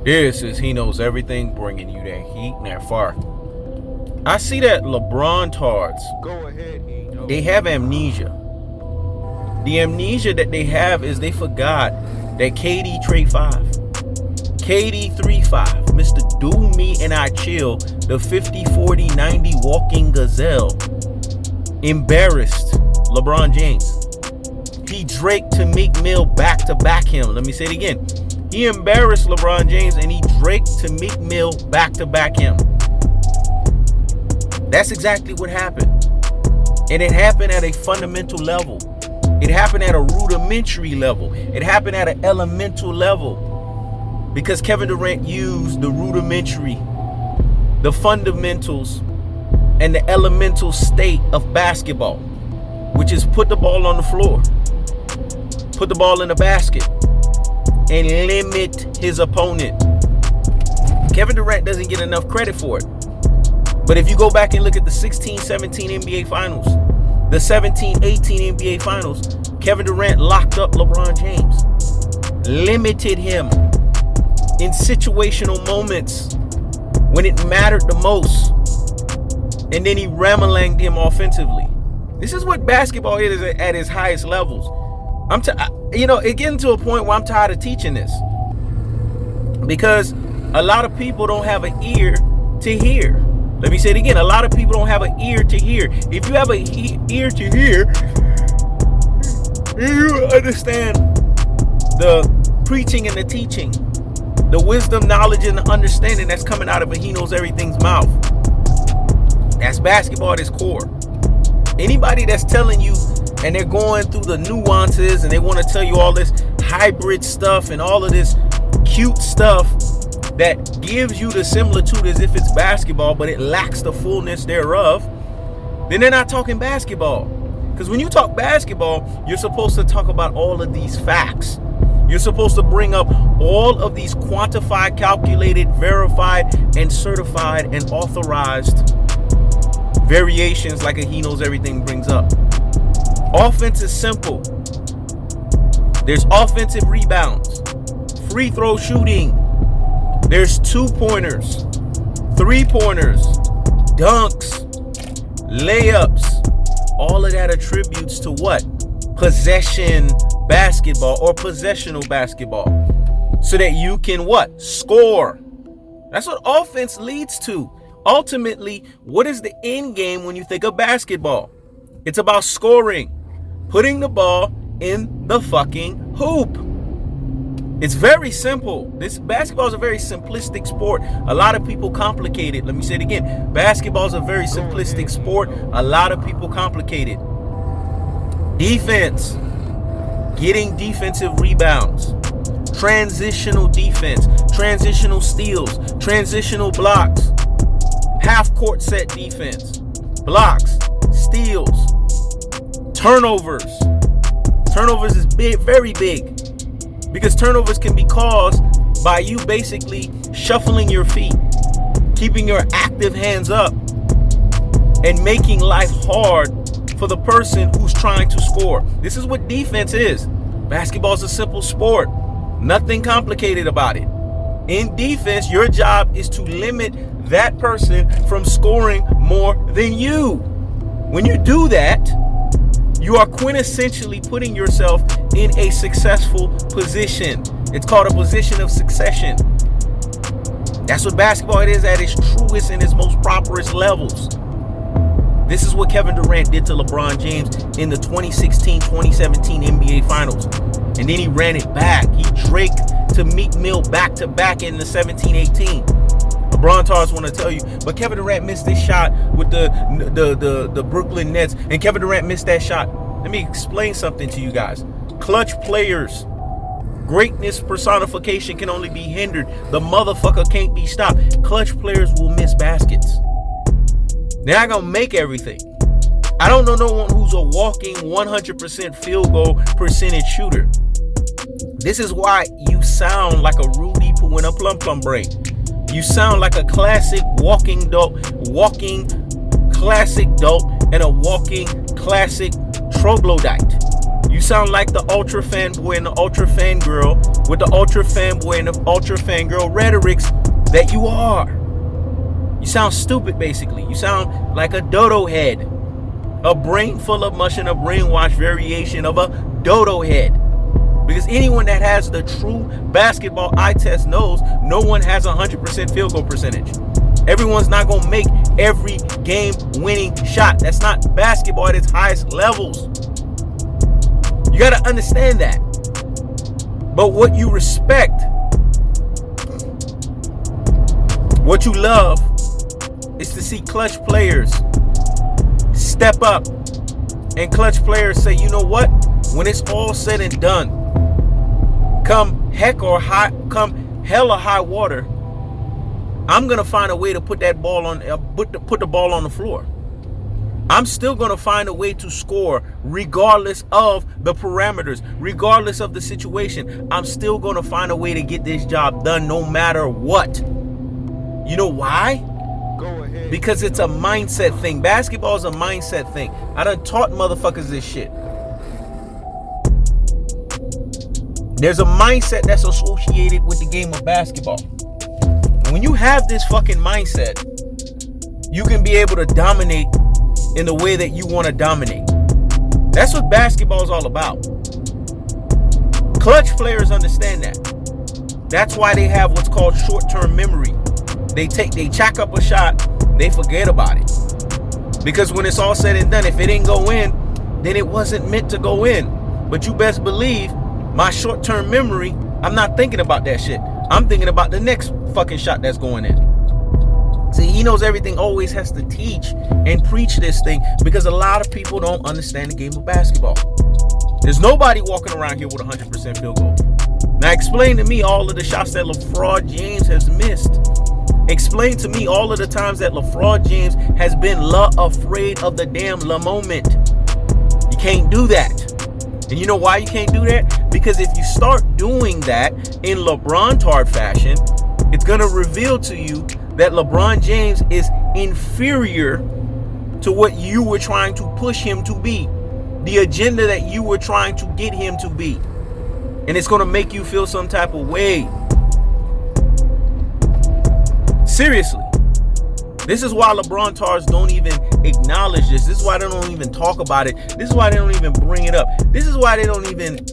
This is He Knows Everything, bringing you that heat and that fire. I see that LeBron tards, Go ahead, they have amnesia. The amnesia that they have is they forgot that KD trade 5. KD 3-5. Mr. Do Me and I Chill, the 50, 40, 90 walking gazelle, embarrassed LeBron James. He Drake to Meek Mill back to back him. Let me say it again. He embarrassed LeBron James and he Drake to Meek Mill back to back him. That's exactly what happened. And it happened at a fundamental level. It happened at a rudimentary level. It happened at an elemental level. Because Kevin Durant used the rudimentary, the fundamentals, and the elemental state of basketball, which is put the ball on the floor, put the ball in the basket, and limit his opponent. Kevin Durant doesn't get enough credit for it. But if you go back and look at the 16-17 NBA Finals, the 17-18 NBA Finals, Kevin Durant locked up LeBron James, limited him in situational moments when it mattered the most, and then he ramalanged him offensively. This is what basketball is at its highest levels. It getting to a point where I'm tired of teaching this, because a lot of people don't have an ear to hear. Let me say it again. A lot of people don't have an ear to hear. If you have an ear to hear, you understand the preaching and the teaching, the wisdom, knowledge, and the understanding that's coming out of a He Knows Everything's mouth. That's basketball at its core. Anybody that's telling you, and they're going through the nuances, and they want to tell you all this hybrid stuff and all of this cute stuff that gives you the similitude as if it's basketball, but it lacks the fullness thereof, then they're not talking basketball. Because when you talk basketball, you're supposed to talk about all of these facts. You're supposed to bring up all of these quantified, calculated, verified, and certified, and authorized variations like a He Knows Everything brings up. Offense is simple. There's offensive rebounds, free throw shooting. There's 2-pointers, 3-pointers, dunks, layups. All of that attributes to what? Possession basketball or possessional basketball. So that you can what? Score. That's what offense leads to. Ultimately, what is the end game when you think of basketball? It's about scoring, putting the ball in the fucking hoop. It's very simple. This basketball is a very simplistic sport. A lot of people complicate it. Let me say it again. Basketball is a very simplistic sport. A lot of people complicate it. Defense, getting defensive rebounds, transitional defense, transitional steals, transitional blocks, half court set defense, blocks, steals, turnovers. Turnovers is big, very big. Because turnovers can be caused by you basically shuffling your feet, keeping your active hands up, and making life hard for the person who's trying to score. This is what defense is. Basketball is a simple sport. Nothing complicated about it. In defense, your job is to limit that person from scoring more than you. When you do that, you are quintessentially putting yourself in a successful position. It's called a position of succession. That's what basketball is at its truest and its most properest levels. This is what Kevin Durant did to LeBron James in the 2016-2017 NBA Finals. And then he ran it back. He Drake to Meek Mill back to back in the 17-18. LeBron Tards want to tell you, but Kevin Durant missed this shot with the Brooklyn Nets, and Kevin Durant missed that shot. Let me explain something to you guys. Clutch players, greatness personification can only be hindered. The motherfucker can't be stopped. Clutch players will miss baskets. They're not gonna make everything. I don't know no one who's a walking 100% field goal percentage shooter. This is why you sound like a Rudy Poo in a Plum Plum brain. You sound like a classic walking classic dope, and a walking classic troglodyte. You sound like the ultra fanboy and the ultra fangirl with the ultra fanboy and the ultra fangirl rhetorics that you are. You sound stupid, basically. You sound like a dodo head. A brain full of mush and a brainwashed variation of a dodo head. Because anyone that has the true basketball eye test knows no one has 100% field goal percentage. Everyone's not going to make every game winning shot. That's not basketball at its highest levels. You got to understand that. But what you respect, what you love, is to see clutch players step up. And clutch players say, you know what? When it's all said and done, come hell or high water, I'm gonna find a way to put that ball on, put the ball on the floor. I'm still gonna find a way to score, regardless of the parameters, regardless of the situation. I'm still gonna find a way to get this job done, no matter what. You know why? Go ahead. Because it's a mindset thing. Basketball is a mindset thing. I done taught motherfuckers this shit. There's a mindset that's associated with the game of basketball. When you have this fucking mindset, you can be able to dominate in the way that you want to dominate. That's what basketball is all about. Clutch players understand that. That's why they have what's called short-term memory. They chack up a shot, they forget about it. Because when it's all said and done, if it didn't go in, then it wasn't meant to go in. But you best believe my short-term memory, I'm not thinking about that shit. I'm thinking about the next fucking shot that's going in. See, he knows everything always has to teach and preach this thing because a lot of people don't understand the game of basketball. There's nobody walking around here with 100% field goal. Now explain to me all of the shots that LeBron James has missed. Explain to me all of the times that LeBron James has been afraid of the damn moment. You can't do that. And you know why you can't do that? Because if you start doing that in LeBron-tard fashion, it's going to reveal to you that LeBron James is inferior to what you were trying to push him to be. The agenda that you were trying to get him to be. And it's going to make you feel some type of way. Seriously. This is why LeBron-tards don't even acknowledge this. This is why they don't even talk about it. This is why they don't even bring it up. This is why they don't even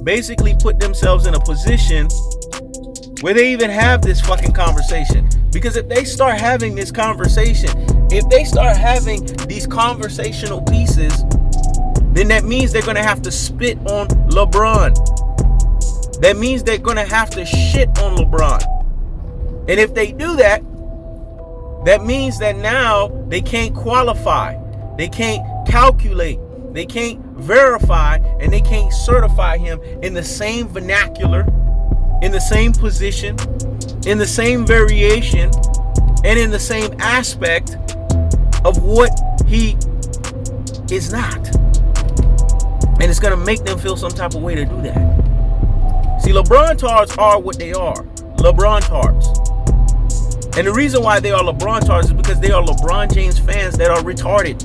basically put themselves in a position where they even have this fucking conversation. Because if they start having this conversation, if they start having these conversational pieces, then that means they're going to have to spit on LeBron. That means they're going to have to shit on LeBron. And if they do that, that means that now they can't qualify, they can't calculate, they can't verify, and they can't certify him in the same vernacular, in the same position, in the same variation, and in the same aspect of what he is not. And it's going to make them feel some type of way to do that. See, LeBron-tards are what they are. LeBron-tards. And the reason why they are LeBron-tards is because they are LeBron James fans that are retarded.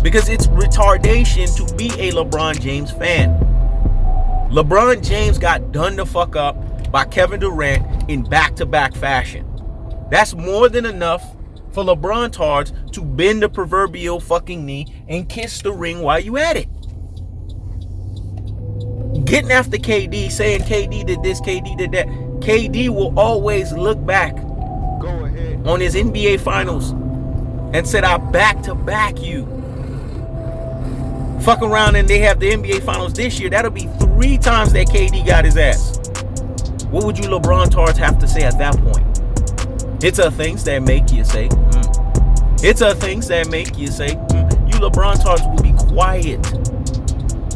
Because it's retardation to be a LeBron James fan. LeBron James got done the fuck up by Kevin Durant in back-to-back fashion. That's more than enough for LeBron-tards to bend the proverbial fucking knee and kiss the ring while you at it. Getting after KD, saying KD did this, KD did that. KD will always look back on his NBA finals and said, I back-to-back you. Fuck around and they have the NBA finals this year. That'll be 3 times that KD got his ass. What would you LeBron-tards have to say at that point? It's things that make you say, It's things that make you say, You LeBron-tards will be quiet.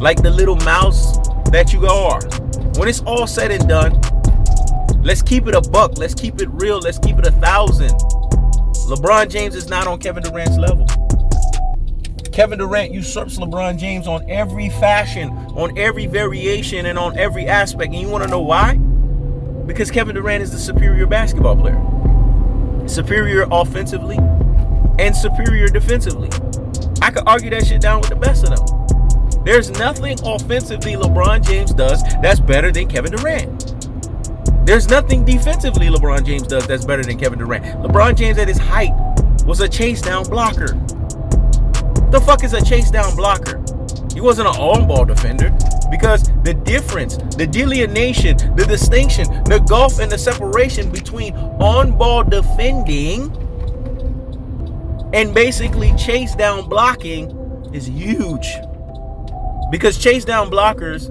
Like the little mouse that you are. When it's all said and done, let's keep it a buck. Let's keep it real. Let's keep it 1,000. LeBron James is not on Kevin Durant's level. Kevin Durant usurps LeBron James on every fashion, on every variation, and on every aspect. And you want to know why? Because Kevin Durant is the superior basketball player. Superior offensively and superior defensively. I could argue that shit down with the best of them. There's nothing offensively LeBron James does that's better than Kevin Durant. There's nothing defensively LeBron James does that's better than Kevin Durant. LeBron James at his height was a chase down blocker. The fuck is a chase down blocker? He wasn't an on-ball defender, because the difference, the delineation, the distinction, the gulf and the separation between on-ball defending and basically chase down blocking is huge. Because chase down blockers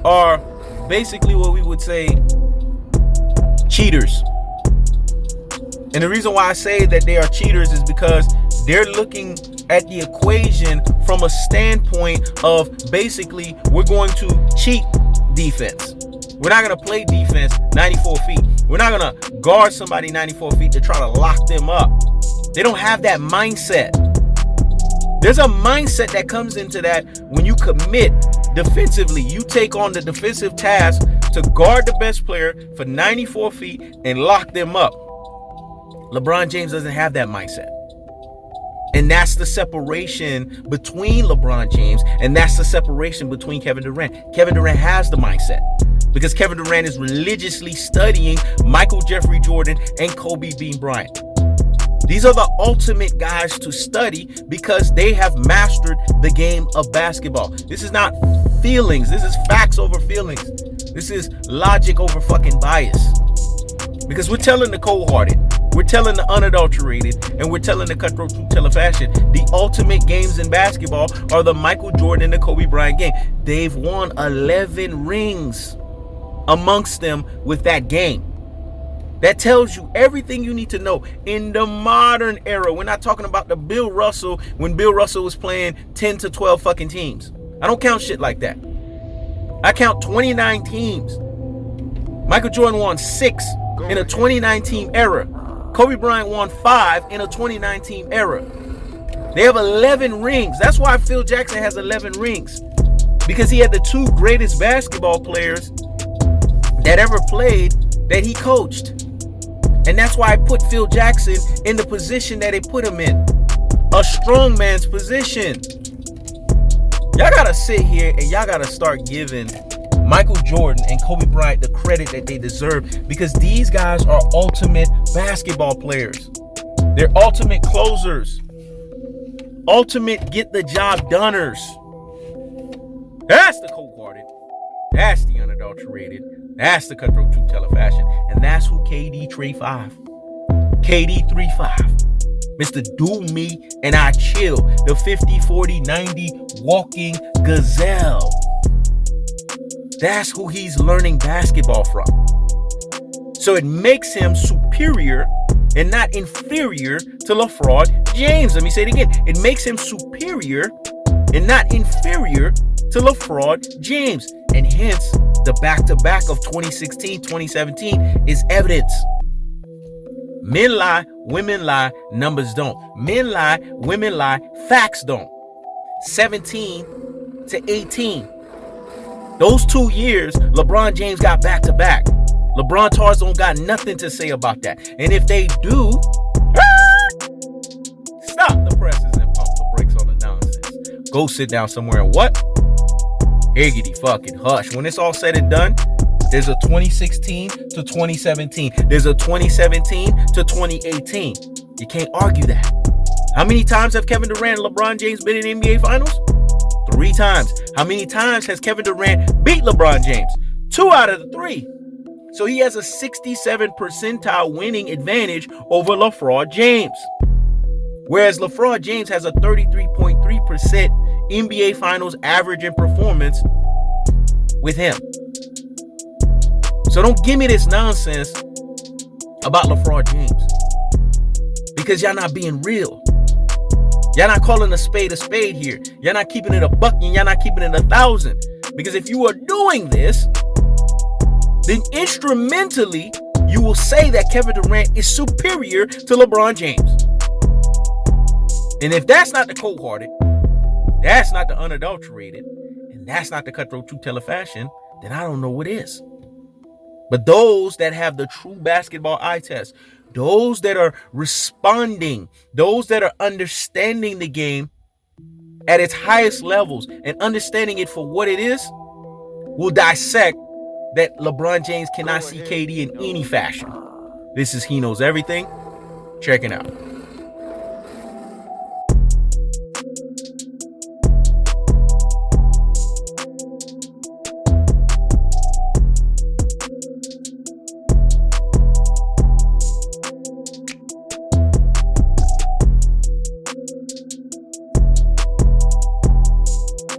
are basically what we would say cheaters. And the reason why I say that they are cheaters is because they're looking at the equation from a standpoint of basically we're going to cheat defense. We're not going to play defense 94 feet. We're not going to guard somebody 94 feet to try to lock them up. They don't have that mindset. There's a mindset that comes into that when you commit defensively. You take on the defensive task to guard the best player for 94 feet and lock them up. LeBron James doesn't have that mindset. And that's the separation between LeBron James, and that's the separation between Kevin Durant. Kevin Durant has the mindset because Kevin Durant is religiously studying Michael Jeffrey Jordan and Kobe Bean Bryant. These are the ultimate guys to study because they have mastered the game of basketball. This is not feelings. This is facts over feelings. This is logic over fucking bias. Because we're telling the cold-hearted, we're telling the unadulterated, and we're telling the cutthroat true teller fashion. The ultimate games in basketball are the Michael Jordan and the Kobe Bryant game. They've won 11 rings amongst them with that game. That tells you everything you need to know in the modern era. We're not talking about the Bill Russell when Bill Russell was playing 10 to 12 fucking teams. I don't count shit like that. I count 29 teams. Michael Jordan won 6 in a 2019 era. Kobe Bryant won 5 in a 2019 era. They have 11 rings. That's why Phil Jackson has 11 rings. Because he had the 2 greatest basketball players that ever played that he coached. And that's why I put Phil Jackson in the position that they put him in. A strong man's position. Y'all gotta sit here and y'all gotta start giving Michael Jordan and Kobe Bryant the credit that they deserve, because these guys are ultimate basketball players. They're ultimate closers. Ultimate get the job doners. That's the cold-hearted. That's the unadulterated. That's the cutthroat true teller fashion. And that's who KD Trey 5. KD 3-5. Mr. Do Me and I Chill. The 50, 40, 90 walking gazelle. That's who he's learning basketball from. So it makes him superior and not inferior to LeBron James. Let me say it again. It makes him superior and not inferior to LeBron James. And hence, the back-to-back of 2016, 2017 is evidence. Men lie, women lie, numbers don't. Men lie, women lie, facts don't. 17 to 18. Those 2 years, LeBron James got back-to-back. LeBron Tars don't got nothing to say about that. And if they do, stop the presses and pump the brakes on the nonsense. Go sit down somewhere and what? Higgity fucking hush. When it's all said and done, there's a 2016 to 2017. There's a 2017 to 2018. You can't argue that. How many times have Kevin Durant and LeBron James been in NBA Finals? 3 times. How many times has Kevin Durant beat LeBron James? 2 out of the 3. So he has a 67 percentile winning advantage over LeBron James. Whereas LeBron James has a 33.3% NBA Finals average in performance with him. So don't give me this nonsense about LeBron James, because y'all not being real. Y'all not calling a spade here. Y'all not keeping it a buck and y'all not keeping it 1,000. Because if you are doing this, then instrumentally you will say that Kevin Durant is superior to LeBron James. And if that's not the cold-hearted, that's not the unadulterated, and that's not the cutthroat true teller fashion, then I don't know what is. But those that have the true basketball eye test, those that are responding, those that are understanding the game, at its highest levels and understanding it for what it is, will dissect that LeBron James cannot see KD in any fashion. This is He Knows Everything. Check it out.